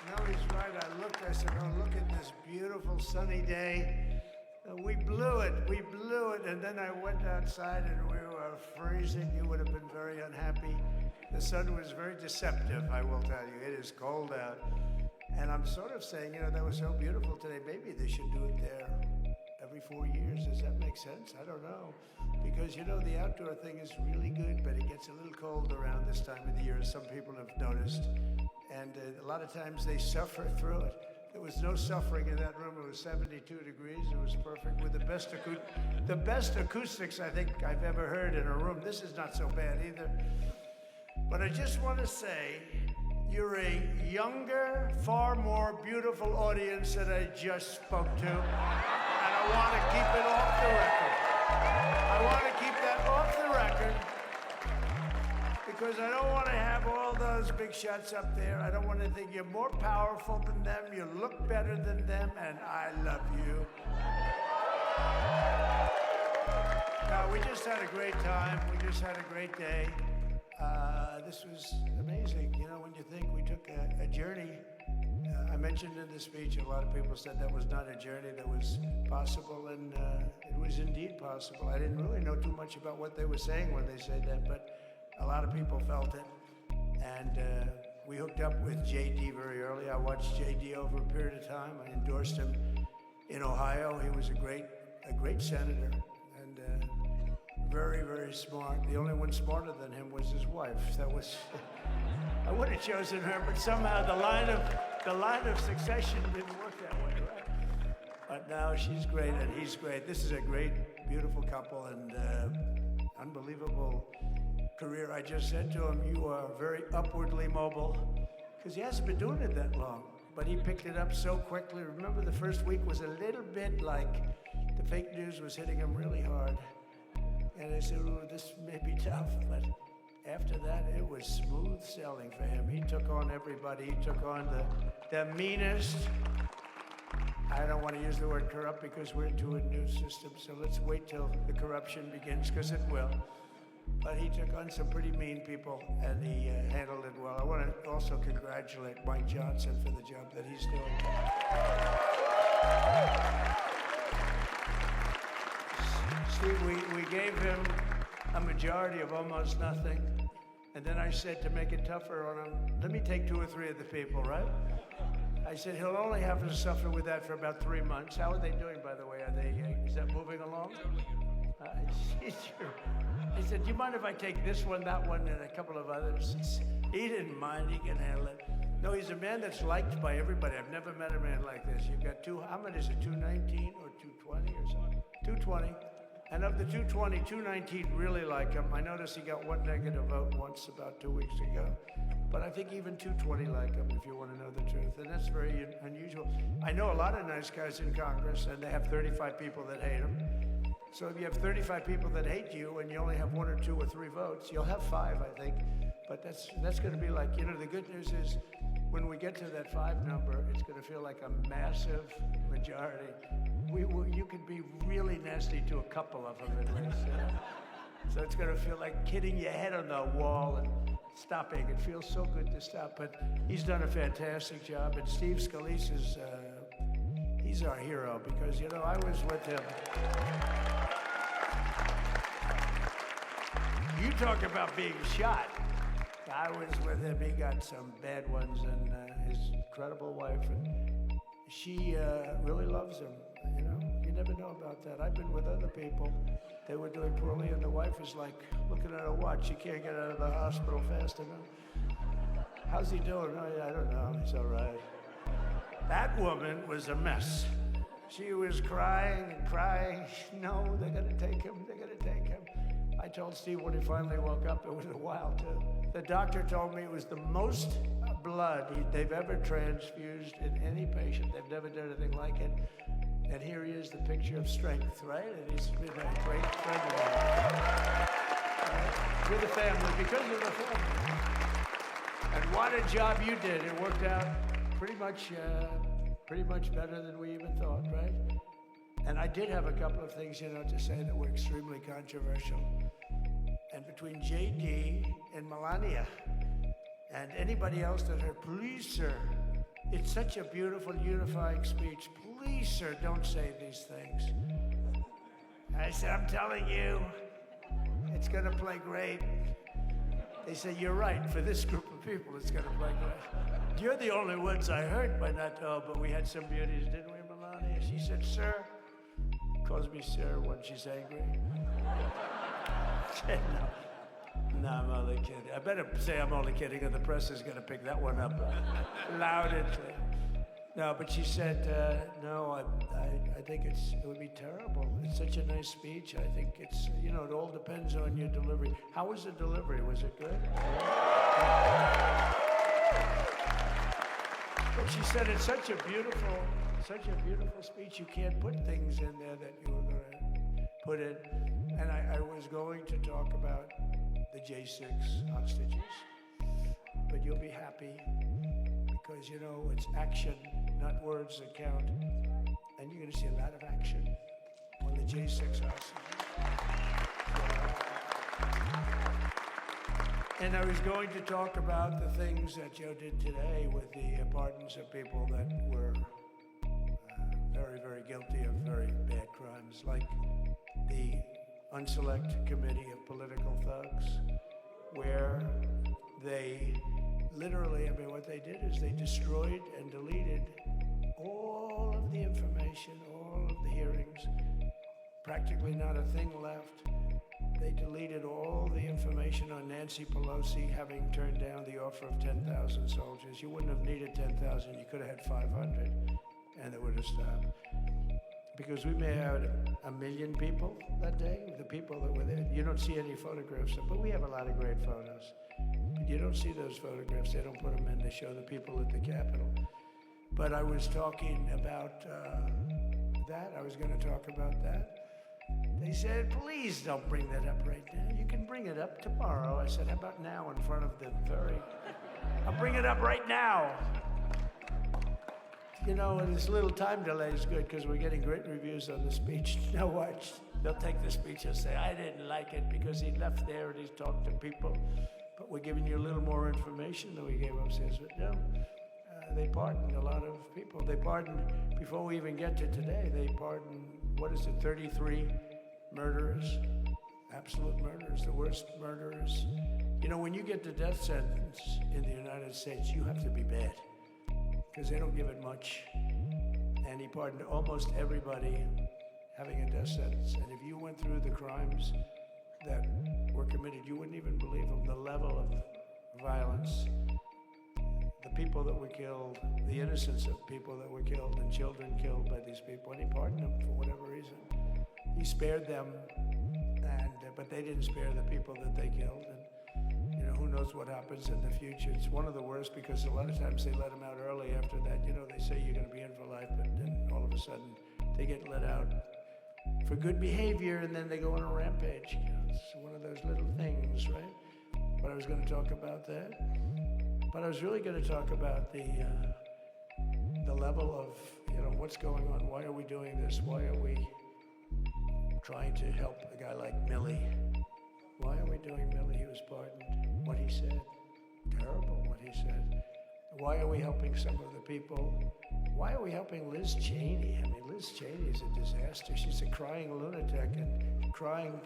No, he's right. I said, oh, look at this beautiful sunny day. We blew it. And then I went outside and we were freezing. You would have been very unhappy. The sun was very deceptive, I will tell you. It is cold out. And I'm sort of saying, that was so beautiful today. Maybe they should do it there every 4 years. Does that make sense? I don't know. Because, the outdoor thing is really good, but it gets a little cold around this time of the year, as some people have noticed. And a lot of times they suffer through it. There was no suffering in that room. It was 72 degrees. It was perfect with the best acoustics I think I've ever heard in a room. This is not so bad either. But I just want to say, you're a younger, far more beautiful audience than I just spoke to. And I want to keep it off the record. I want to keep that off the record because I don't want to have all those big shots up there. I don't want to think you're more powerful than them. You look better than them, and I love you. Now, we just had a great time. We just had a great day. This was amazing. When you think we took a journey, I mentioned in the speech, a lot of people said that was not a journey that was possible, and it was indeed possible. I didn't really know too much about what they were saying when they said that, but a lot of people felt it. And we hooked up with JD very early. I watched JD over a period of time. I endorsed him in Ohio. He was a great senator, and very, very smart. The only one smarter than him was his wife. I would have chosen her, but somehow the line of succession didn't work that way, right? But now she's great and he's great. This is a great, beautiful couple and unbelievable career. I just said to him, you are very upwardly mobile, because he hasn't been doing it that long, but he picked it up so quickly. Remember, the first week was a little bit like the fake news was hitting him really hard. And I said, oh, this may be tough, but after that, it was smooth sailing for him. He took on everybody. He took on the meanest. I don't want to use the word corrupt because we're into a new system, so let's wait till the corruption begins, because it will. But he took on some pretty mean people, and he handled it well. I want to also congratulate Mike Johnson for the job that he's doing. Steve, we gave him a majority of almost nothing, and then I said to make it tougher on him, let me take 2 or 3 of the people, right? I said he'll only have to suffer with that for about 3 months. How are they doing, by the way? Is that moving along? He said, do you mind if I take this one, that one, and a couple of others? He didn't mind. He can handle it. No, he's a man that's liked by everybody. I've never met a man like this. You've got how many is it, 219 or 220 or something? 220. And of the 220, 219 really like him. I noticed he got 1 negative vote once about 2 weeks ago. But I think even 220 like him, if you want to know the truth. And that's very unusual. I know a lot of nice guys in Congress, and they have 35 people that hate him. So if you have 35 people that hate you and you only have 1 or 2 or 3 votes, you'll have 5, I think. But that's going to be like, the good news is when we get to that 5 number, it's going to feel like a massive majority. You could be really nasty to a couple of them at least. So it's going to feel like hitting your head on the wall and stopping. It feels so good to stop. But he's done a fantastic job. And Steve Scalise is, he's our hero because, I was with him. You talk about being shot. I was with him. He got some bad ones, and his incredible wife, and she really loves him. You never know about that. I've been with other people. They were doing poorly, and the wife is like looking at a watch. She can't get out of the hospital fast enough. How's he doing? Oh, I don't know. He's all right. That woman was a mess. She was crying and crying. No, they're going to take him. They're going to take him. I told Steve when he finally woke up, it was a while too. The doctor told me it was the most blood they've ever transfused in any patient. They've never done anything like it. And here he is, the picture of strength, right? And he's been a great friend of mine. With the family, because of the family. And what a job you did. It worked out pretty much better than we even thought, right? And I did have a couple of things, to say that were extremely controversial. And between JD and Melania and anybody else that heard, please, sir, It's such a beautiful, unifying speech. Please, sir, don't say these things. I said, I'm telling you, it's going to play great. They said, you're right. For this group of people, it's going to play great. You're the only ones I heard by that. Oh, but we had some beauties, didn't we, Melania? She said, sir. Calls me sir when she's angry. I said, no, I'm only kidding. I better say I'm only kidding, or the press is going to pick that one up loud and clear. No, but she said, no, I think it would be terrible. It's such a nice speech. I think it's, it all depends on your delivery. How was the delivery? Was it good? But she said it's such a beautiful speech. You can't put things in there that you were going to put in. And I was going to talk about the J6 hostages, but you'll be happy because, it's action, not words that count. And you're going to see a lot of action on the J6 hostages. And I was going to talk about the things that Joe did today with the pardons of people that were very, very guilty of very bad crimes, like the Unselect Committee of Political Thugs, where they literally, what they did is they destroyed and deleted all of the information, all of the hearings, practically not a thing left. They deleted all the information on Nancy Pelosi having turned down the offer of 10,000 soldiers. You wouldn't have needed 10,000, you could have had 500, and it would have stopped. Because we may have had 1 million people that day, the people that were there. You don't see any photographs, but we have a lot of great photos. But you don't see those photographs, they don't put them in, they show the people at the Capitol. But I was talking about that, I was going to talk about that. They said, please don't bring that up right now. You can bring it up tomorrow. I said, how about now in front of the I'll bring it up right now. And this little time delay is good because we're getting great reviews on the speech. Now watch, they'll take the speech and say, I didn't like it because he left there and he's talked to people. But we're giving you a little more information than we gave upstairs. But no, they pardoned a lot of people. They pardoned, before we even get to today, they pardoned, 33 murderers, absolute murderers, the worst murderers. When you get the death sentence in the United States, you have to be bad because they don't give it much. And he pardoned almost everybody having a death sentence. And if you went through the crimes that were committed, you wouldn't even believe them, the level of violence, the people that were killed, the innocence of people that were killed, and children killed by these people. And he pardoned them for whatever reason. He spared them, but they didn't spare the people that they killed. And who knows what happens in the future. It's one of the worst because a lot of times they let them out early after that. They say you're going to be in for life, but then all of a sudden they get let out for good behavior, and then they go on a rampage. It's one of those little things, right? But I was going to talk about that. But I was really going to talk about the level of, what's going on. Why are we doing this? Why are we trying to help a guy like Millie? Why are we doing Millie? He was pardoned. What he said, terrible what he said. Why are we helping some of the people? Why are we helping Liz Cheney? Liz Cheney is a disaster. She's a crying lunatic and crying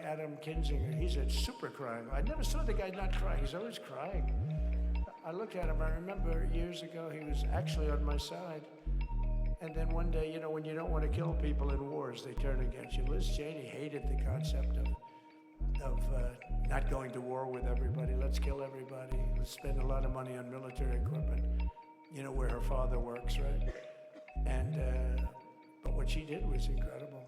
Adam Kinzinger. He's a super crying. I never saw the guy not crying. He's always crying. I looked at him. I remember years ago he was actually on my side. And then one day, when you don't want to kill people in wars, they turn against you. Liz Cheney hated the concept of not going to war with everybody. Let's kill everybody. Let's spend a lot of money on military equipment. Where her father works, right? And but what she did was incredible.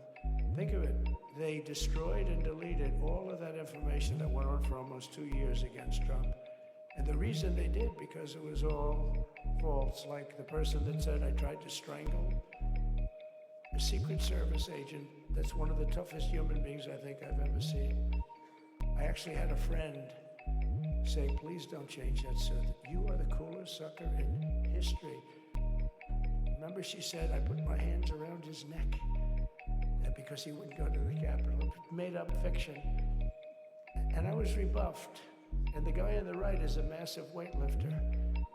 Think of it. They destroyed and deleted all of that information that went on for almost 2 years against Trump. And the reason they did, because it was all false. Like the person that said, I tried to strangle a Secret Service agent. That's one of the toughest human beings I think I've ever seen. I actually had a friend say, please don't change that, sir. You are the coolest sucker in history. Remember she said, I put my hands around his neck because he wouldn't go to the Capitol. Made up fiction. And I was rebuffed. And the guy on the right is a massive weightlifter.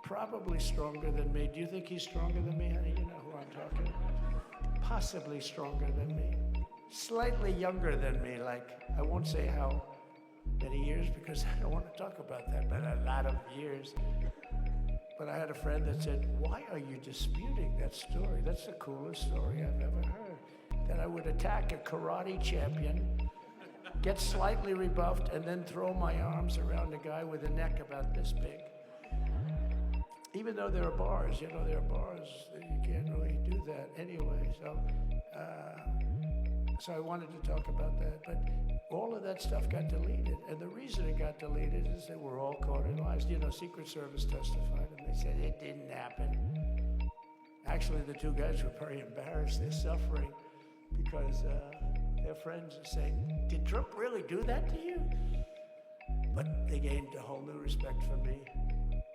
probably stronger than me. Do you think he's stronger than me, honey? You know who I'm talking about. Possibly stronger than me. Slightly younger than me, like, I won't say how many years because I don't want to talk about that, but a lot of years. But I had a friend that said, why are you disputing that story? That's the coolest story I've ever heard. That I would attack a karate champion, get slightly rebuffed, and then throw my arms around a guy with a neck about this big. Even though there are bars, you know, there are bars, you can't really do that anyway. So I wanted to talk about that, but all of that stuff got deleted. And the reason it got deleted is they were all caught in lies. You know, Secret Service testified, and they said it didn't happen. Actually, the two guys were very embarrassed. They're suffering because their friends are saying, did Trump really do that to you? But they gained a whole new respect for me.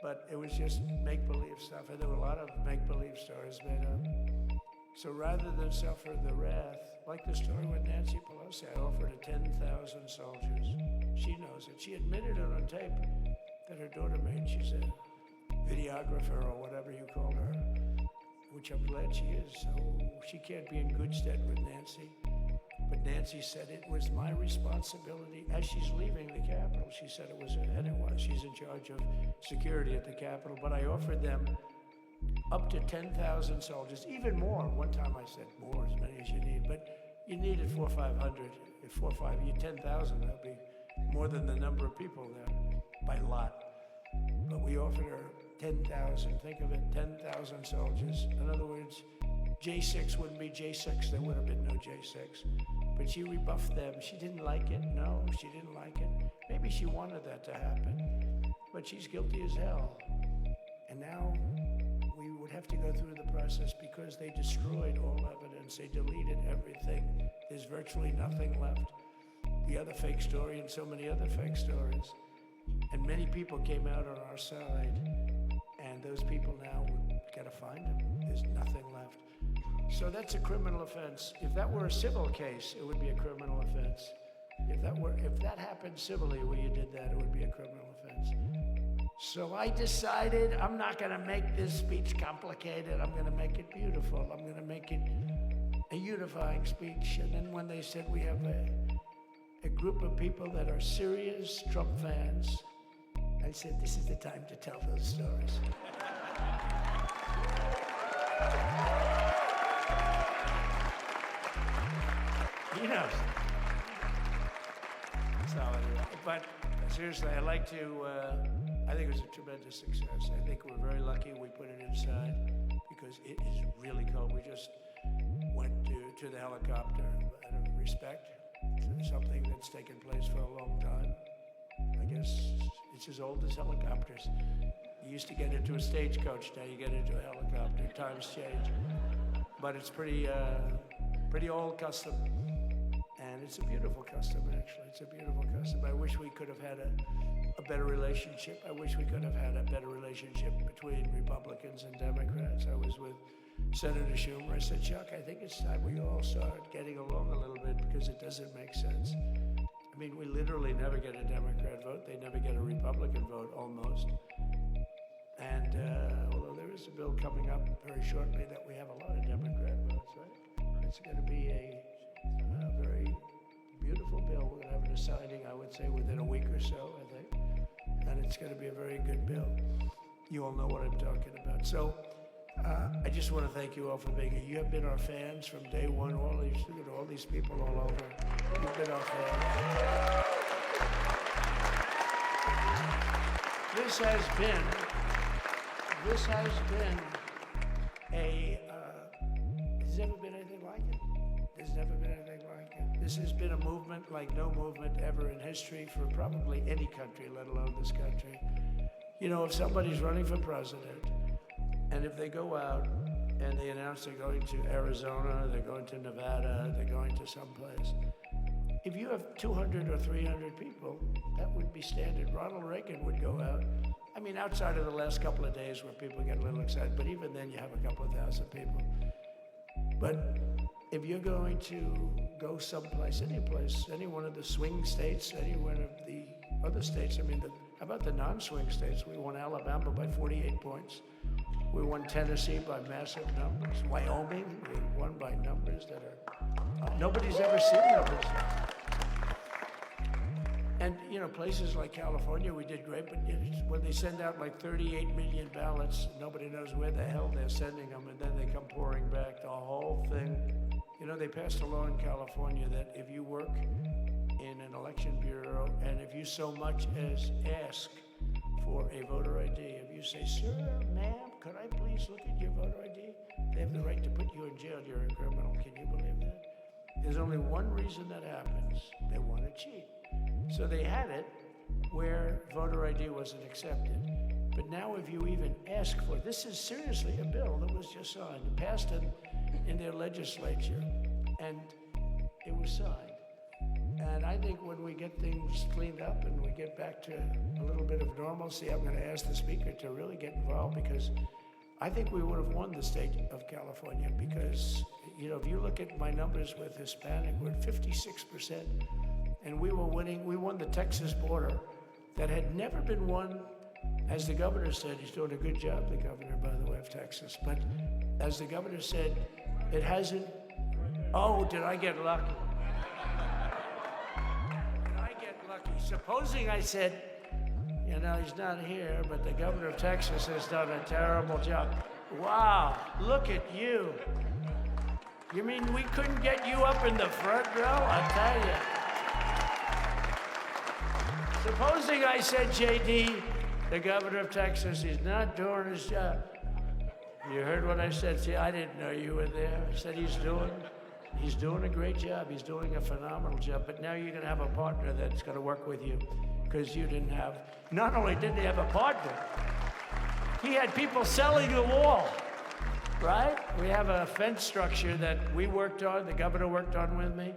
But it was just make-believe stuff, and there were a lot of make-believe stories made up. So rather than suffer the wrath, like the story with Nancy Pelosi, I offered her 10,000 soldiers. She knows it. She admitted it on tape that her daughter made. She's a videographer or whatever you call her, which I'm glad she is. So she can't be in good stead with Nancy. But Nancy said it was my responsibility as she's leaving the Capitol. She said it was, and it was. She's in charge of security at the Capitol. But I offered them up to 10,000 soldiers, even more. One time I said more, as many as you need, but you needed 400 or 500. If 4 or 5, you 10,000, that'll be more than the number of people there by a lot. But we offered her 10,000. Think of it, 10,000 soldiers. In other words, J6 wouldn't be J6. There would have been no J6. But she rebuffed them. She didn't like it. No, she didn't like it. Maybe she wanted that to happen. But she's guilty as hell. And now we would have to go through the process because they destroyed all evidence. They deleted everything. There's virtually nothing left. The other fake story and so many other fake stories. And many people came out on our side. And those people now, we've got to find them. There's nothing left. So that's a criminal offense. If that were a civil case, it would be a criminal offense. If that happened civilly where you did that, it would be a criminal offense. So I decided I'm not going to make this speech complicated. I'm going to make it beautiful. I'm going to make it a unifying speech. And then when they said we have a group of people that are serious Trump fans, I said, this is the time to tell those stories. You know. So, but seriously, I like to, I think it was a tremendous success. I think we're very lucky we put it inside because it is really cold. We just went to the helicopter out of respect to something that's taken place for a long time. I guess it's as old as helicopters. You used to get into a stagecoach, now you get into a helicopter. Times change. But it's pretty old custom. And it's a beautiful custom, actually. It's a beautiful custom. I wish we could have had a better relationship. I wish we could have had a better relationship between Republicans and Democrats. I was with Senator Schumer. I said, Chuck, I think it's time we all start getting along a little bit because it doesn't make sense. I mean, we literally never get a Democrat vote. They never get a Republican vote, almost. And although there is a bill coming up very shortly that we have a lot of Democrat votes, right? It's going to be a very beautiful bill. We're going to have an signing, I would say, within a week or so, I think. And it's going to be a very good bill. You all know what I'm talking about. So I just want to thank you all for being here. You have been our fans from day one. All these people all over. You've been our fans. This has been there's never been anything like it. There's never been anything like it. This has been a movement like no movement ever in history for probably any country, let alone this country. You know, if somebody's running for president, and if they go out and they announce they're going to Arizona, they're going to Nevada, they're going to someplace, if you have 200 or 300 people, that would be standard. Ronald Reagan would go out. I mean, outside of the last couple of days where people get a little excited, but even then you have a couple of thousand people. But if you're going to go someplace, any place, any one of the swing states, any one of the other states, I mean, the How about the non-swing states? We won Alabama by 48 points. We won Tennessee by massive numbers. Wyoming, we won by numbers that are, nobody's ever seen numbers. And, you know, places like California, we did great, but when they send out like 38 million ballots, nobody knows where the hell they're sending them, and then they come pouring back, the whole thing. You know, they passed a law in California that if you work in an election bureau, and if you so much as ask for a voter ID, if you say, sir, ma'am, could I please look at your voter ID? They have the right to put you in jail, you're a criminal, can you believe that? There's only one reason that happens, they want to cheat. So they had it where voter ID wasn't accepted. But now if you even ask for it, this is seriously a bill that was just signed, passed in their legislature, and it was signed. And I think when we get things cleaned up and we get back to a little bit of normalcy, I'm going to ask the speaker to really get involved, because I think we would have won the state of California, because, you know, if you look at my numbers with Hispanic, we're at 56%. And we were winning. We won the Texas border that had never been won. As the governor said, he's doing a good job, the governor, by the way, of Texas. But as the governor said, it hasn't. Oh, did I get lucky? Did I get lucky? Supposing I said, you know, he's not here, but the governor of Texas has done a terrible job. Wow, look at you. You mean we couldn't get you up in the front row? I'll tell you. Supposing I said, JD, the governor of Texas, he's not doing his job. You heard what I said? See, I didn't know you were there. I said he's doing a great job. He's doing a phenomenal job. But now you're going to have a partner that's going to work with you, because you didn't have, not only didn't he have a partner, he had people selling the wall, right? We have a fence structure that we worked on, the governor worked on with me.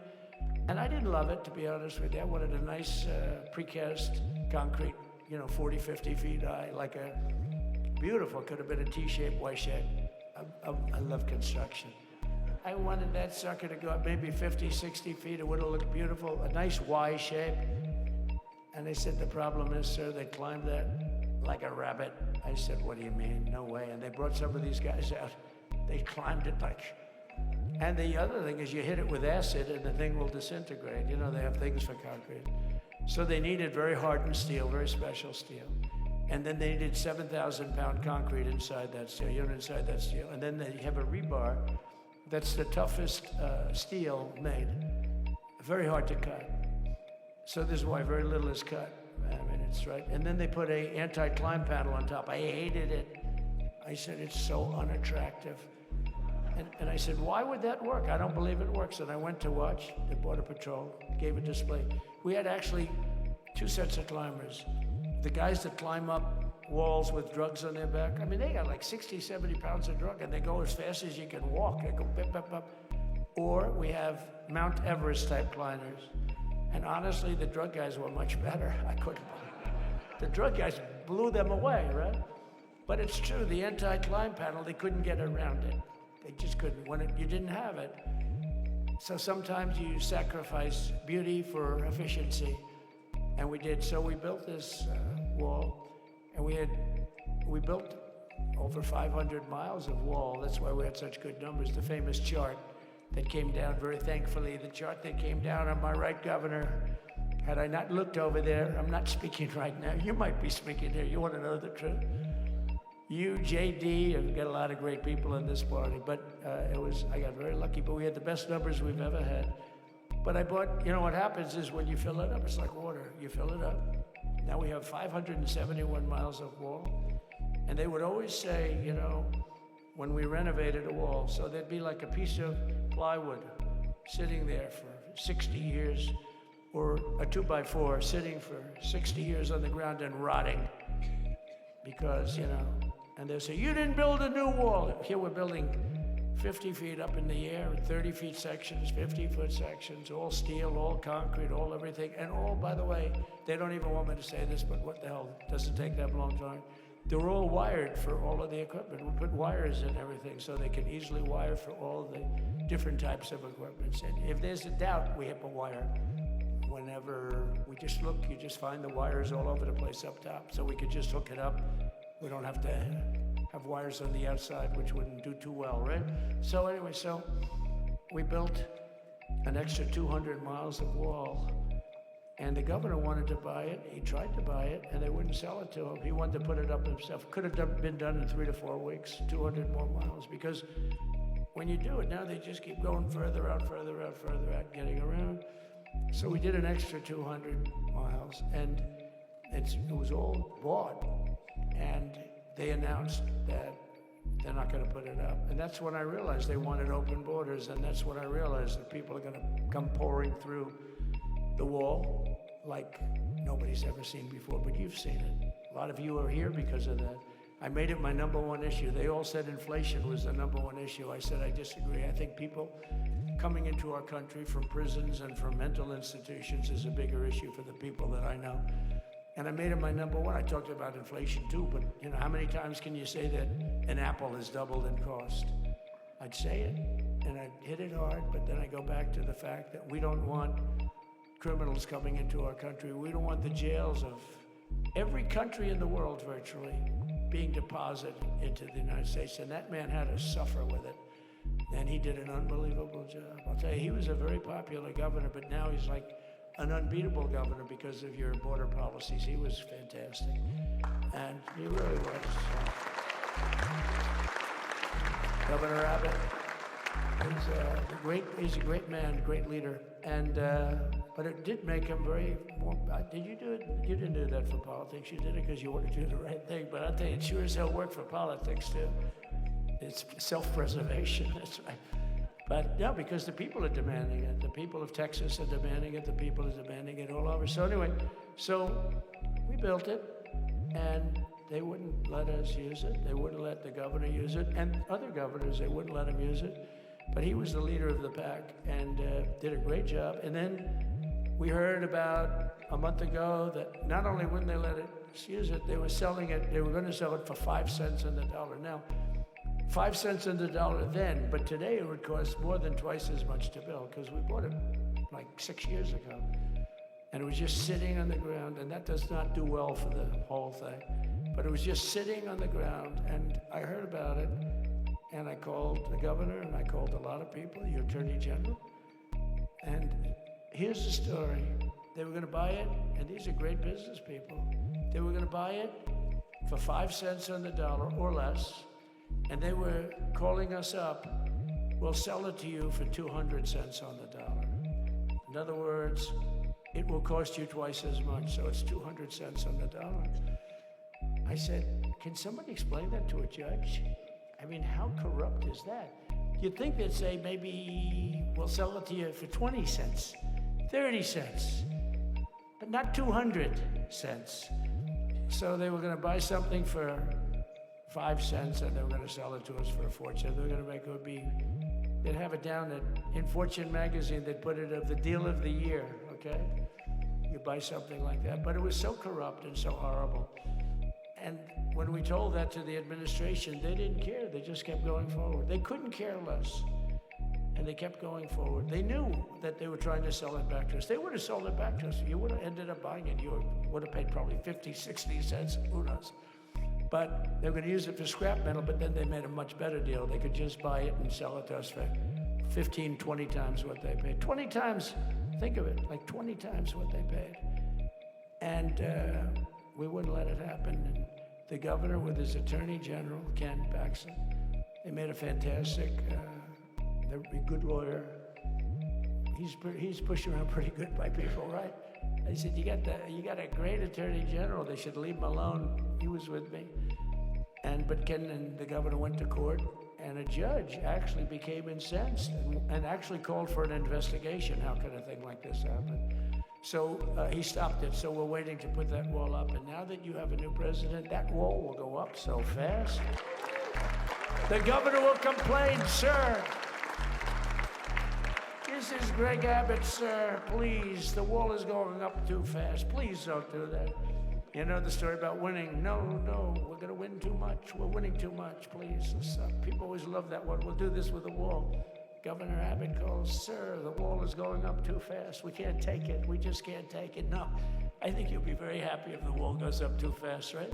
And I didn't love it, to be honest with you. I wanted a nice precast concrete, you know, 40, 50 feet high, like a beautiful, could have been a T-shaped, Y-shaped. I love construction. I wanted that sucker to go up maybe 50, 60 feet. It would have looked beautiful, a nice Y shape. And they said, the problem is, sir, they climbed that like a rabbit. I said, what do you mean? No way. And they brought some of these guys out. They climbed it like... And the other thing is you hit it with acid and the thing will disintegrate. You know, they have things for concrete. So they needed very hardened steel, very special steel. And then they needed 7,000-pound concrete inside that steel, inside that steel. And then they have a rebar that's the toughest steel made. Very hard to cut. So this is why very little is cut. I mean, it's right. And then they put a anti-climb panel on top. I hated it. I said, it's so unattractive. And I said, why would that work? I don't believe it works. And I went to watch the Border Patrol, gave a display. We had actually two sets of climbers. The guys that climb up walls with drugs on their back, I mean, they got like 60, 70 pounds of drug, and they go as fast as you can walk. They go bip, bip, bip. Or we have Mount Everest type climbers. And honestly, the drug guys were much better. I couldn't believe it. The drug guys blew them away, right? But it's true, the anti-climb panel, they couldn't get around it. They just couldn't, you didn't have it. So sometimes you sacrifice beauty for efficiency. And we did, so we built this wall, and we built over 500 miles of wall. That's why we had such good numbers. The famous chart that came down, very thankfully, the chart that came down on my right, Governor. Had I not looked over there, I'm not speaking right now. You might be speaking here. You want to know the truth? You, JD, and we've got a lot of great people in this party, but I got very lucky, but we had the best numbers we've ever had. But I bought, you know what happens is when you fill it up, it's like water. You fill it up. Now we have 571 miles of wall. And they would always say, you know, when we renovated a wall, so there'd be like a piece of plywood sitting there for 60 years, or a 2x4 sitting for 60 years on the ground and rotting. Because, you know, and they say, you didn't build a new wall. Here we're building 50 feet up in the air, 30 feet sections, 50-foot sections, all steel, all concrete, all everything. And all, by the way, they don't even want me to say this, but what the hell, doesn't take that long time. They're all wired for all of the equipment. We put wires in everything so they can easily wire for all the different types of equipment. And if there's a doubt, we have a wire. whenever we just look, you just find the wires all over the place up top, so we could just hook it up. We don't have to have wires on the outside, which wouldn't do too well, right? So anyway, so we built an extra 200 miles of wall, and the governor wanted to buy it. He tried to buy it, and they wouldn't sell it to him. He wanted to put it up himself. Could have been done in 3 to 4 weeks, 200 more miles, because when you do it now, they just keep going further out, getting around. So we did an extra 200 miles, and it was all bought, and they announced that they're not going to put it up. And that's when I realized they wanted open borders, and that's when I realized that people are going to come pouring through the wall like nobody's ever seen before, but you've seen it. A lot of you are here because of that. I made it my #1 issue. They all said inflation was the #1 issue. I said I disagree. I think people coming into our country from prisons and from mental institutions is a bigger issue for the people that I know. And I made it my #1. I talked about inflation too, but you know, how many times can you say that an apple has doubled in cost? I'd say it, and I'd hit it hard, but then I go back to the fact that we don't want criminals coming into our country. We don't want the jails of every country in the world virtually being deposited into the United States, and that man had to suffer with it. And he did an unbelievable job. I'll tell you, he was a very popular governor, but now he's like an unbeatable governor because of your border policies. He was fantastic, and he really was. Governor Abbott, he's a great man, great leader, and but it did make him very more. Did you do it? You didn't do that for politics. You did it because you wanted to do the right thing. But I'll tell you, it sure as hell worked for politics too. It's self-preservation. That's right. But yeah, because the people are demanding it. The people of Texas are demanding it. The people are demanding it all over. So anyway, so we built it, and they wouldn't let us use it. They wouldn't let the governor use it, and other governors, they wouldn't let him use it. But he was the leader of the pack and did a great job. And then we heard about a month ago that not only wouldn't they let us use it, they were selling it. They were going to sell it for 5 cents on the dollar. Now, 5 cents on the dollar then, but today it would cost more than twice as much to build because we bought it like 6 years ago. And it was just sitting on the ground, and that does not do well for the whole thing. But it was just sitting on the ground, and I heard about it, and I called the governor, and I called a lot of people, the attorney general. And here's the story. They were going to buy it, and these are great business people. They were going to buy it for 5 cents on the dollar or less, and they were calling us up, we'll sell it to you for 200 cents on the dollar. In other words, it will cost you twice as much, so it's 200 cents on the dollar. I said, can somebody explain that to a judge? I mean, how corrupt is that? You'd think they'd say, maybe we'll sell it to you for 20 cents, 30 cents, but not 200 cents. So they were going to buy something for 5 cents, and they were going to sell it to us for a fortune. They were going to make it be, they'd have it down in Fortune magazine, they'd put it of the deal of the year, okay? You buy something like that. But it was so corrupt and so horrible. And when we told that to the administration, they didn't care. They just kept going forward. They couldn't care less. And they kept going forward. They knew that they were trying to sell it back to us. They would have sold it back to us. You would have ended up buying it. You would have paid probably 50, 60 cents, who knows. But they were going to use it for scrap metal, but then they made a much better deal. They could just buy it and sell it to us for 15, 20 times what they paid. 20 times, think of it, like 20 times what they paid. And we wouldn't let it happen. And the governor with his attorney general, Ken Paxton, they made a fantastic, they're a good lawyer. He's pushed around pretty good by people, right? I said, you got a great attorney general. They should leave him alone. He was with me. But Ken and the governor went to court, and a judge actually became incensed and actually called for an investigation. How could a thing like this happen? So he stopped it. So we're waiting to put that wall up. And now that you have a new president, that wall will go up so fast. The governor will complain, sir. This is Greg Abbott, sir. Please, the wall is going up too fast. Please don't do that. You know the story about winning? No, we're going to win too much. We're winning too much. Please, stop. People always love that one. We'll do this with the wall. Governor Abbott calls, "Sir, the wall is going up too fast. We can't take it. We just can't take it." No, I think you'll be very happy if the wall goes up too fast, right?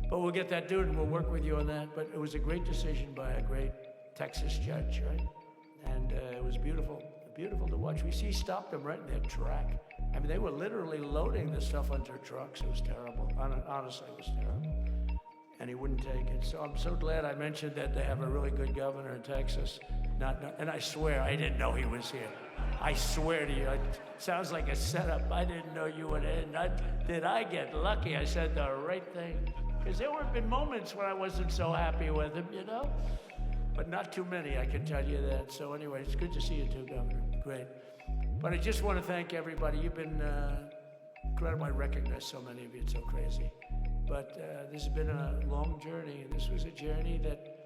But we'll get that done and we'll work with you on that. But it was a great decision by a great Texas judge, right? And it was beautiful, beautiful to watch. He stopped them right in their track. I mean, they were literally loading this stuff onto trucks. It was terrible. Honestly, it was terrible. And he wouldn't take it. So I'm so glad I mentioned that they have a really good governor in Texas. And I swear, I didn't know he was here. I swear to you, it sounds like a setup. I didn't know you would end. Did I get lucky? I said the right thing. Because there have been moments when I wasn't so happy with him, you know? But not too many, I can tell you that. So anyway, it's good to see you too, Governor. Great. But I just want to thank everybody. You've been incredible. I recognize so many of you. It's so crazy. But this has been a long journey. And this was a journey that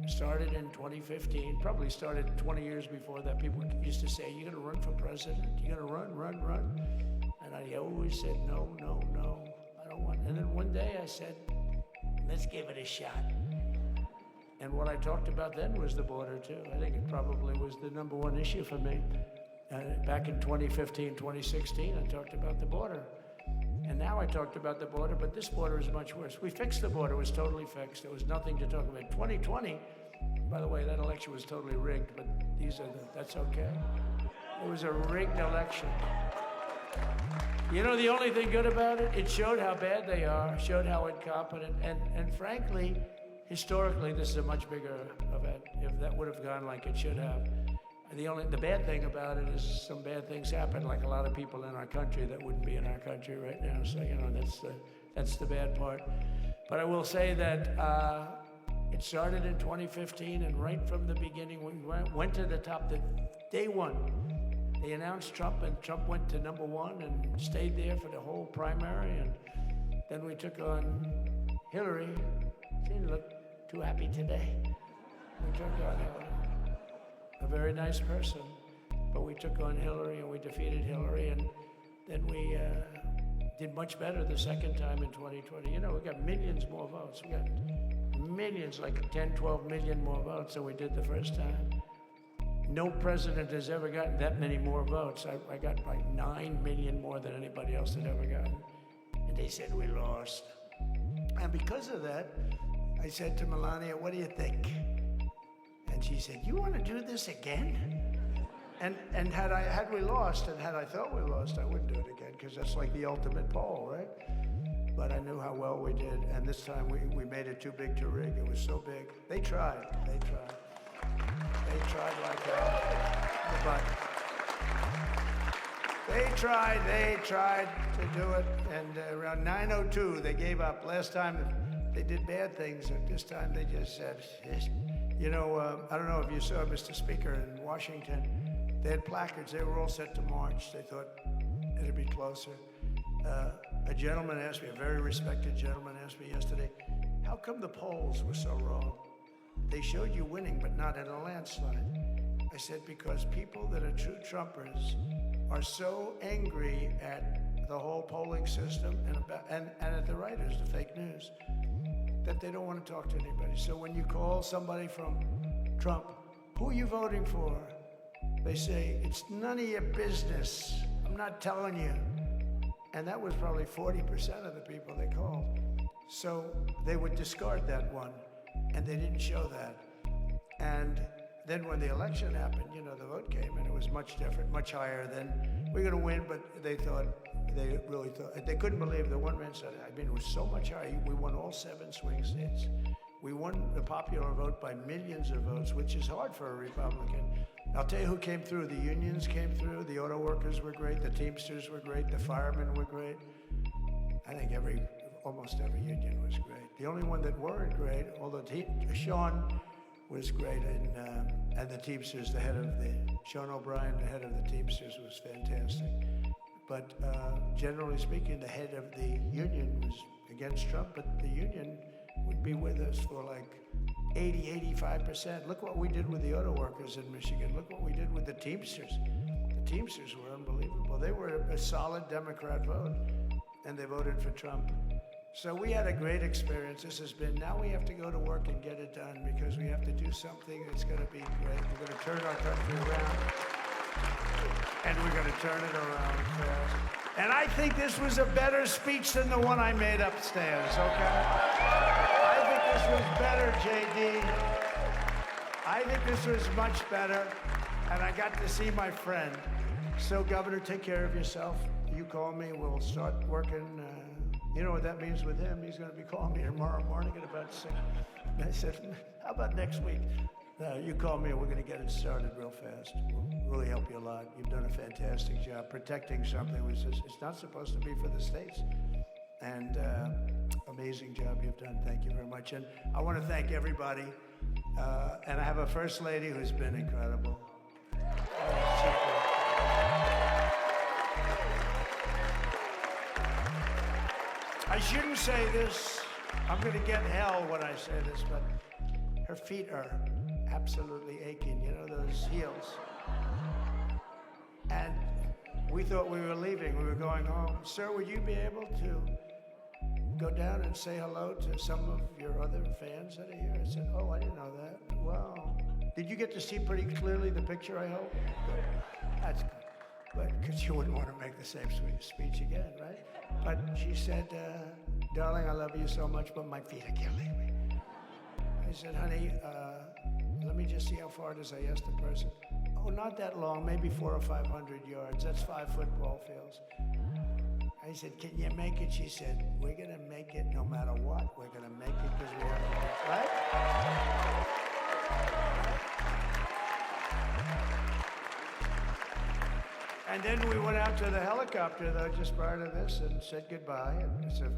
started in 2015, probably started 20 years before that. People used to say, "You're going to run for president? You're going to run." And I always said, no, I don't want. And then one day I said, let's give it a shot. And what I talked about then was the border too. I think it probably was the number one issue for me. Back in 2015, 2016, I talked about the border. And now I talked about the border, but this border is much worse. We fixed the border, it was totally fixed. There was nothing to talk about. 2020, by the way, that election was totally rigged, but that's okay. It was a rigged election. You know the only thing good about it? It showed how bad they are, showed how incompetent, and frankly, historically, this is a much bigger event. If that would have gone like it should have. The bad thing about it is some bad things happen, like a lot of people in our country that wouldn't be in our country right now. So, you know, that's the bad part. But I will say that it started in 2015, and right from the beginning, we went to the top. Day one, they announced Trump, and Trump went to number one and stayed there for the whole primary. And then we took on Hillary. She didn't look too happy today. We took on Hillary. A very nice person, but we took on Hillary and we defeated Hillary, and then we did much better the second time in 2020. You know, we got millions more votes. We got millions, like 10, 12 million more votes than we did the first time. No president has ever gotten that many more votes. I got like 9 million more than anybody else had ever gotten. And they said we lost. And because of that, I said to Melania, "What do you think?" And she said, "You want to do this again?" And had we lost, and had I thought we lost, I wouldn't do it again, because that's like the ultimate poll, right? But I knew how well we did, and this time we made it too big to rig. It was so big. They tried like but they tried to do it, and around 9:02 they gave up. Last time they did bad things, and this time they just said, you know, I don't know if you saw, Mr. Speaker, in Washington, they had placards. They were all set to march. They thought it'd be closer. A gentleman asked me, a very respected gentleman asked me yesterday, "How come the polls were so wrong? They showed you winning, but not in a landslide." I said, because people that are true Trumpers are so angry at the whole polling system and at the writers, the fake news, that they don't want to talk to anybody. So when you call somebody from Trump, "Who are you voting for?" They say, "It's none of your business. I'm not telling you." And that was probably 40% of the people they called. So they would discard that one, and they didn't show that. And then when the election happened, you know, the vote came, and it was much different, much higher than, "We're going to win," but they really thought, they couldn't believe the one man said, I mean, it was so much higher. We won all 7 swing states. We won the popular vote by millions of votes, which is hard for a Republican. I'll tell you who came through. The unions came through. The auto workers were great. The Teamsters were great. The firemen were great. I think almost every union was great. The only one that weren't great, although Sean was great, and the Teamsters, Sean O'Brien, the head of the Teamsters, was fantastic. But generally speaking, the head of the union was against Trump, but the union would be with us for like 85%. Look what we did with the auto workers in Michigan. Look what we did with the Teamsters. The Teamsters were unbelievable. They were a solid Democrat vote, and they voted for Trump. So we had a great experience. This has been, now we have to go to work and get it done because we have to do something that's going to be great. We're going to turn our country around. And we're going to turn it around fast. And I think this was a better speech than the one I made upstairs, okay? I think this was better, JD. I think this was much better. And I got to see my friend. So, Governor, take care of yourself. You call me, we'll start working. You know what that means with him? He's going to be calling me tomorrow morning at about 6. And I said, how about next week? You call me and we're going to get it started real fast. We'll really help you a lot. You've done a fantastic job protecting something which is, it's not supposed to be for the states. And amazing job you've done. Thank you very much. And I want to thank everybody. And I have a First Lady who's been incredible. I shouldn't say this. I'm going to get hell when I say this, but her feet are absolutely aching. You know, those heels. And we thought we were leaving. We were going home. Sir, would you be able to go down and say hello to some of your other fans that are here? I said, oh, I didn't know that. Wow. Did you get to see pretty clearly the picture, I hope? Good. That's good. But because you wouldn't want to make the same speech again, right? But she said, darling, I love you so much, but my feet are killing me. I said, honey, let me just see how far it is. I asked the person. Oh, not that long, maybe 400 or 500 yards. That's 5 football fields. I said, can you make it? She said, we're going to make it no matter what. We're going to make it because we have to make it, right? And then we went out to the helicopter, though, just prior to this, and said goodbye. And it's a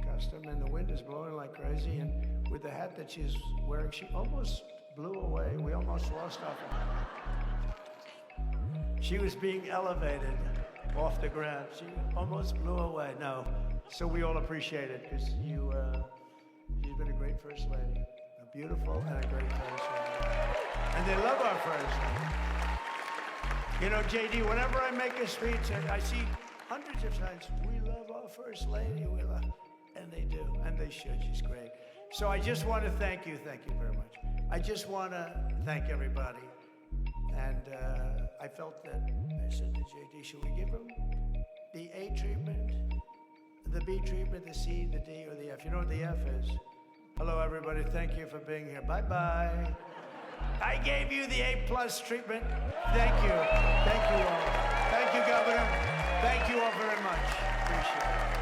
custom, and the wind is blowing like crazy. And with the hat that she's wearing, she almost blew away. We almost lost our hat. She was being elevated off the ground. She almost blew away. No, so we all appreciate it because she's been a great First Lady, a beautiful and a great First Lady. And they love our First Lady. You know, JD, whenever I make a speech, I see hundreds of times, we love our First Lady, we love, and they do, and they should, she's great. So I just want to thank you very much. I just want to thank everybody. And I felt that, I said to JD, should we give him the A treatment, the B treatment, the C, the D, or the F? You know what the F is? Hello, everybody, thank you for being here. Bye-bye. I gave you the A+ treatment. Thank you. Thank you all. Thank you, Governor. Thank you all very much. Appreciate it.